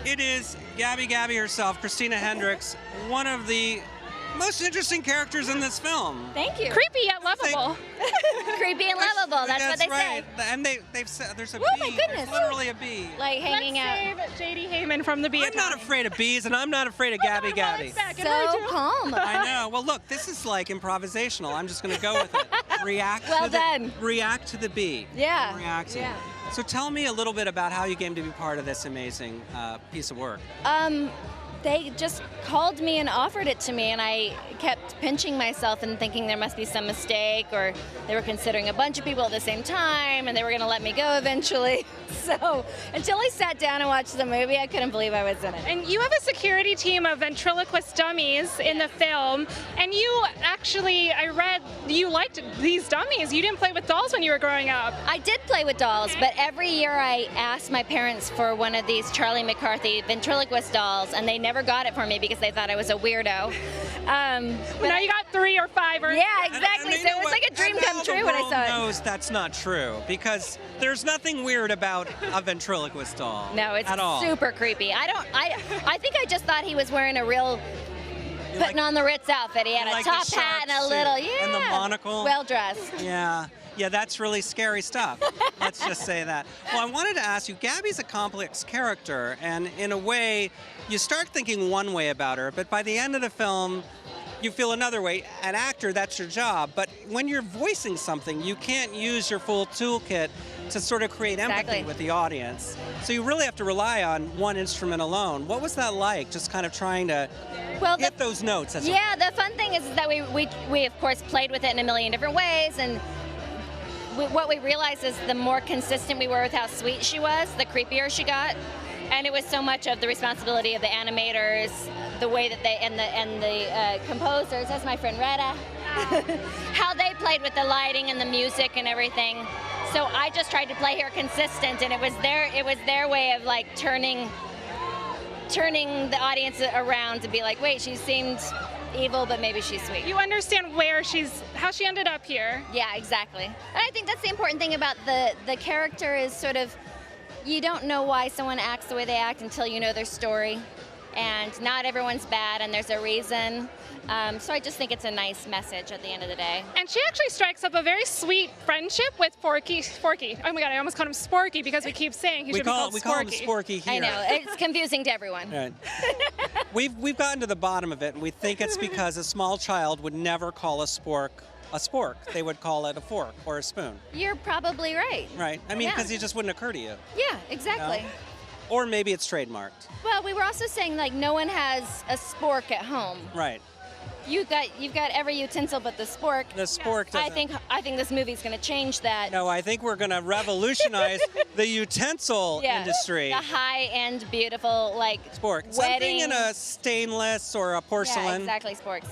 It is Gaby Gaby herself, Christina Hendricks, one of the most interesting characters in this film. Thank you. Creepy yet lovable. Creepy and lovable, that's what they right. say. And they've said there's a Oh bee. my goodness. There's literally a bee. Like hanging out. Let's save J.D. Heyman from the bee I'm not afraid of bees, and I'm not afraid of Gaby Gaby. So calm. I know. Well, look, this is like improvisational. I'm just going to go with it. Well done. React to the bee. Yeah. React to Yeah. it. So tell me a little bit about how you came to be part of this amazing piece of work. They just called me and offered it to me, and I kept pinching myself and thinking there must be some mistake, or they were considering a bunch of people at the same time and they were going to let me go eventually. So until I sat down and watched the movie, I couldn't believe I was in it. And you have a security team of ventriloquist dummies in the film, and you actually, I read, you liked these dummies. You didn't play with dolls when you were growing up. I did play with dolls, but every year I asked my parents for one of these Charlie McCarthy ventriloquist dolls, and they never got it for me because they thought I was a weirdo. But now you got 3 or 5 or... Yeah, exactly. So it was like a dream come true when I saw it. The world knows that's not true, because there's nothing weird about a ventriloquist doll. No, it's at all. super creepy. I think I just thought he was wearing a real putting on the Ritz outfit. He had a top hat and a little, and the monocle. Well dressed. Yeah, that's really scary stuff. Let's just say that. Well, I wanted to ask you, Gaby's a complex character, and in a way, you start thinking one way about her, but by the end of the film, you feel another way. An actor, that's your job, but when you're voicing something, you can't use your full toolkit to sort of create empathy with the audience. So you really have to rely on one instrument alone. What was that like, just kind of trying to get those notes? Yeah, the fun thing is that we of course played with it in a million different ways, and what we realized is the more consistent we were with how sweet she was, the creepier she got. And it was so much of the responsibility of the animators, the way that they, and the composers, that's my friend Retta, how they played with the lighting and the music and everything. So I just tried to play her consistent, and it was their way of like turning the audience around to be like, wait, she seemed evil, but maybe she's sweet. You understand how she ended up here. Yeah, exactly. And I think that's the important thing about the character is sort of, you don't know why someone acts the way they act until you know their story. And not everyone's bad, and there's a reason. So I just think it's a nice message at the end of the day. And she actually strikes up a very sweet friendship with Forky. Oh my God, I almost called him Sporky because we keep saying he should be called Sporky. We call him Sporky here. I know, it's confusing to everyone. Right. We've gotten to the bottom of it, and we think it's because a small child would never call a spork a spork. They would call it a fork or a spoon. You're probably right. Right. I mean, because it just wouldn't occur to you. Yeah, exactly. You know? Or maybe it's trademarked. Well, we were also saying like no one has a spork at home. Right. You've got every utensil but the spork. The spork doesn't. I think this movie's going to change that. No, I think we're going to revolutionize the utensil industry. The high-end, beautiful, like spork. Wedding. Something in a stainless or a porcelain. Yeah, exactly, sporks.